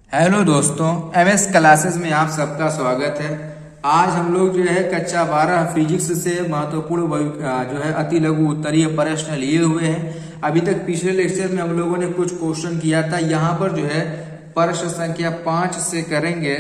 Hello दोस्तों, MS classes में आप सबका स्वागत है। आज हम लोग जो है कक्षा 12 फिजिक्स से महत्वपूर्ण जो है अति लघु उत्तरीय प्रश्न लिए हुए हैं। अभी तक पिछले लेक्चर में हम लोगों ने कुछ क्वेश्चन किया था। यहाँ पर जो है प्रश्न संख्या 5 से करेंगे।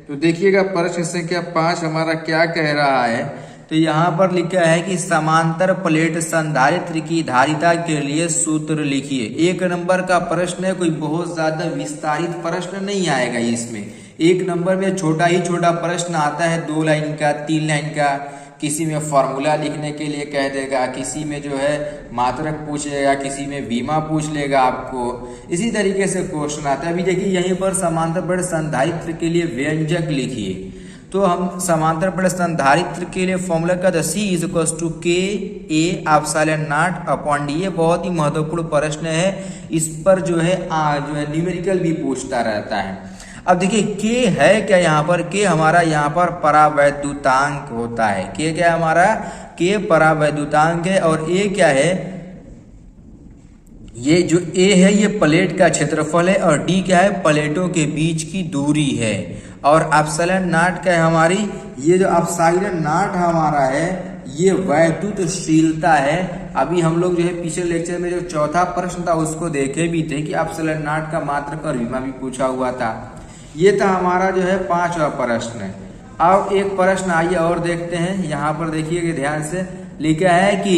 तो देखिएगा प्रश्न संख्या 5 हमारा क्या कह रहा है। तो यहाँ पर लिखा है कि समांतर प्लेट संधारित्र की धारिता के लिए सूत्र लिखिए। एक नंबर का प्रश्न है, कोई बहुत ज्यादा विस्तारित प्रश्न नहीं आएगा इसमें। एक नंबर में छोटा ही छोटा प्रश्न आता है, 2 लाइन का, 3 लाइन का। किसी में फॉर्मूला लिखने के लिए कह देगा, किसी में जो है मात्रक पूछेगा, किसी में बीमा पूछ लेगा आपको। इसी तरीके से क्वेश्चन आता है। अभी देखिए यहीं पर समांतर प्लेट संधारित्र के लिए व्यंजक लिखिए। तो हम समांतर प्लेट संधारित्र के लिए फॉर्मूला का C = K A/0 ये बहुत ही महत्वपूर्ण प्रश्न है। इस पर जो है न्यूमेरिकल भी पूछता रहता है। अब देखिए K है क्या, यहाँ पर K हमारा यहाँ पर परावैद्युतांक होता है। K क्या है हमारा, K परावैद्युतांक है। और A क्या है, ये जो A है ये प्लेट का क्षेत्रफल है। और D क्या है, प्लेटों के बीच की दूरी है। और एप्सिलॉन क्या है हमारी, ये जो एप्सिलॉन हमारा है ये वैद्युतशीलता है। अभी हम लोग जो है पिछले लेक्चर में जो चौथा प्रश्न था उसको देखे भी थे कि एप्सिलॉन का मात्रक और विमा भी पूछा हुआ था। ये था हमारा जो है 5वां प्रश्न। अब एक प्रश्न आइए और देखते हैं। यहाँ पर देखिएगा ध्यान से, लिखा है कि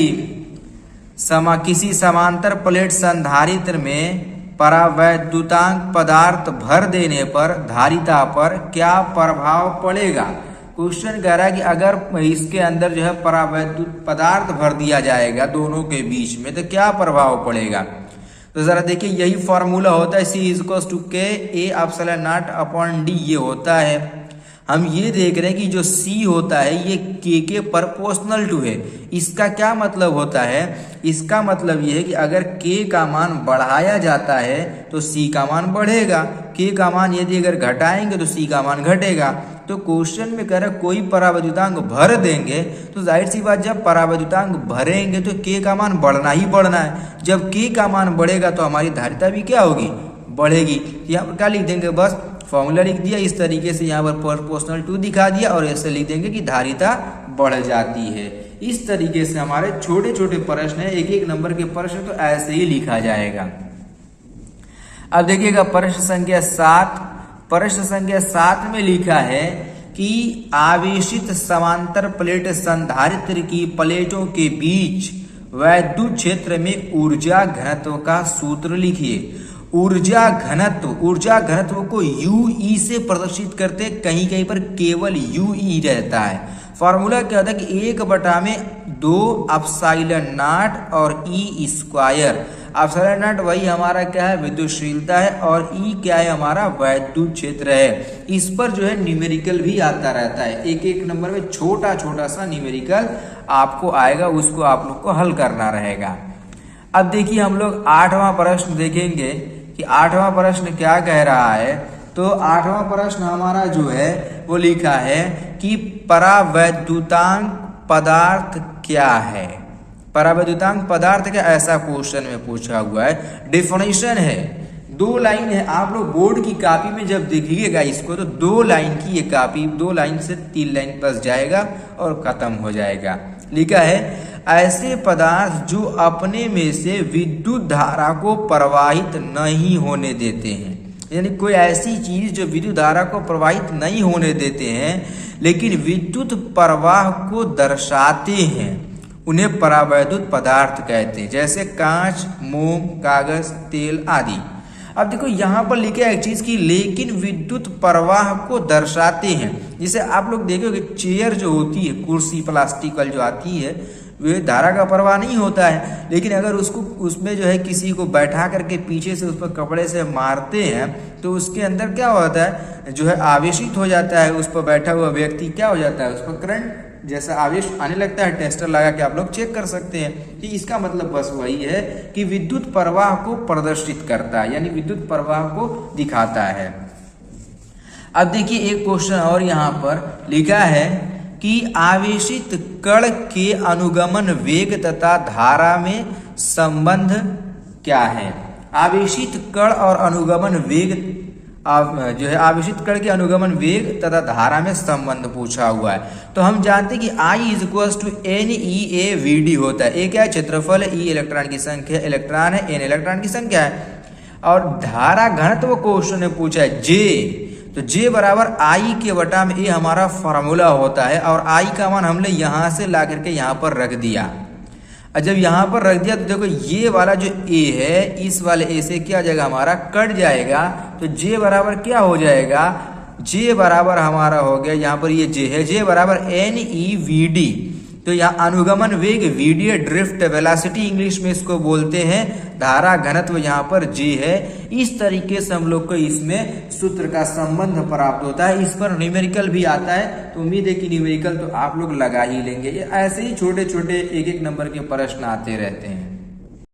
किसी समांतर प्लेट संधारित्र में परावैद्युतांक पदार्थ भर देने पर धारिता पर क्या प्रभाव पड़ेगा। क्वेश्चन कह रहा है कि अगर इसके अंदर जो है परावैद्युत पदार्थ भर दिया जाएगा दोनों के बीच में तो क्या प्रभाव पड़ेगा। तो जरा देखिए यही फॉर्मूला होता है, C = K A/0/D ये होता है। हम ये देख रहे हैं कि जो C होता है ये K के प्रोपोर्शनल टू है। इसका क्या मतलब होता है, इसका मतलब ये है कि अगर K का मान बढ़ाया जाता है तो C का मान बढ़ेगा। K का मान यदि अगर घटाएंगे तो C का मान घटेगा। तो क्वेश्चन में कह रहा है कोई परावैद्युतांक भर देंगे तो जाहिर सी बात, जब परावैद्युतांक भरेंगे तो K का मान बढ़ना ही बढ़ना है। जब K का मान बढ़ेगा तो हमारी धारिता भी क्या होगी, बढ़ेगी। यहाँ पर क्या लिख देंगे, बस फॉर्मूला लिख दिया। इस तरीके से यहाँ पर प्रोपोर्शनल टू दिखा दिया और ऐसे लिख देंगे कि धारिता बढ़ जाती है। इस तरीके से हमारे छोटे छोटे प्रश्न है, एक एक नंबर के प्रश्न तो ऐसे ही लिखा जाएगा। अब देखिएगा प्रश्न संख्या 7। प्रश्न संख्या 7 में लिखा है कि आवेशित समांतर प्लेट संधारित्र की प्लेटों के बीच वैद्युत क्षेत्र में ऊर्जा घनत्व का सूत्र लिखिए। ऊर्जा घनत्व को UE से प्रदर्शित करते, कहीं कहीं पर केवल UE रहता है। फॉर्मूला क्या होता है कि 1/2 एप्सिलॉन और E²। एप्सिलॉन वही हमारा क्या है, विद्युतशीलता है। और E क्या है हमारा, वैद्युत क्षेत्र है। इस पर जो है न्यूमेरिकल भी आता रहता है। एक एक नंबर में छोटा छोटा सा न्यूमेरिकल आपको आएगा, उसको आप लोग को हल करना रहेगा। अब देखिए हम लोग 8वां प्रश्न देखेंगे कि 8वां प्रश्न क्या कह रहा है। तो 8वां प्रश्न हमारा जो है वो लिखा है कि परावैद्युतांक पदार्थ क्या है। परावैद्युतांक पदार्थ क्या, ऐसा क्वेश्चन में पूछा हुआ है। डेफिनेशन है, 2 लाइन है। आप लोग बोर्ड की कॉपी में जब देखिएगा इसको तो 2 लाइन की ये कॉपी, 2 लाइन से 3 लाइन बस जाएगा और खत्म हो जाएगा। लिखा है ऐसे पदार्थ जो अपने में से विद्युत धारा को प्रवाहित नहीं होने देते हैं। यानी कोई ऐसी चीज जो विद्युत धारा को प्रवाहित नहीं होने देते हैं लेकिन विद्युत प्रवाह को दर्शाते हैं, उन्हें परावैद्युत पदार्थ कहते हैं। जैसे कांच, मोम, कागज, तेल आदि। अब देखो यहाँ पर लिखे एक चीज की लेकिन विद्युत प्रवाह को दर्शाते हैं। जैसे आप लोग देखोगे चेयर जो होती है, कुर्सी प्लास्टिकल जो आती है, वे धारा का प्रवाह नहीं होता है। लेकिन अगर उसमें जो है किसी को बैठा करके पीछे से उस पर कपड़े से मारते हैं तो उसके अंदर क्या होता है, जो है आवेशित हो जाता है। उस पर बैठा हुआ व्यक्ति क्या हो जाता है, उस पर करंट जैसा आवेश आने लगता है। टेस्टर लगा के आप लोग चेक कर सकते हैं। कि इसका मतलब बस वही है कि विद्युत प्रवाह को प्रदर्शित करता है, यानी विद्युत प्रवाह को दिखाता है। अब देखिए एक क्वेश्चन और यहाँ पर लिखा है कि आवेशित कण के अनुगमन वेग तथा धारा में संबंध क्या है। आवेशित कण और अनुगमन वेग जो है आवेशित कण के अनुगमन वेग तथा धारा में संबंध पूछा हुआ है। तो हम जानते हैं कि I is equal to NEAVD होता है। ए क्या है? क्षेत्रफल है, E इलेक्ट्रॉन की संख्या, इलेक्ट्रॉन है, N इलेक्ट्रॉन की संख्या है। और धारा घनत्व क्वेश्चन ने पूछा है J, तो J बराबर I के बटा में ए हमारा फॉर्मूला होता है और I का मान हमने यहां से ला करके यहाँ पर रख दिया। और जब यहाँ पर रख दिया तो देखो ये वाला जो A है इस वाले A से क्या हो जाएगा? हमारा कट जाएगा। तो J बराबर क्या हो जाएगा? J बराबर हमारा हो गया, यहाँ पर ये J है, J बराबर NEVD। तो यहाँ अनुगमन वेग VD ड्रिफ्ट वेलोसिटी इंग्लिश में इसको बोलते हैं, धारा घनत्व यहाँ पर J है। इस तरीके से हम लोग को इसमें सूत्र का संबंध प्राप्त होता है। इस पर न्यूमेरिकल भी आता है, तो उम्मीद है कि न्यूमेरिकल तो आप लोग लगा ही लेंगे। ये ऐसे ही छोटे छोटे एक एक नंबर के प्रश्न आते रहते हैं।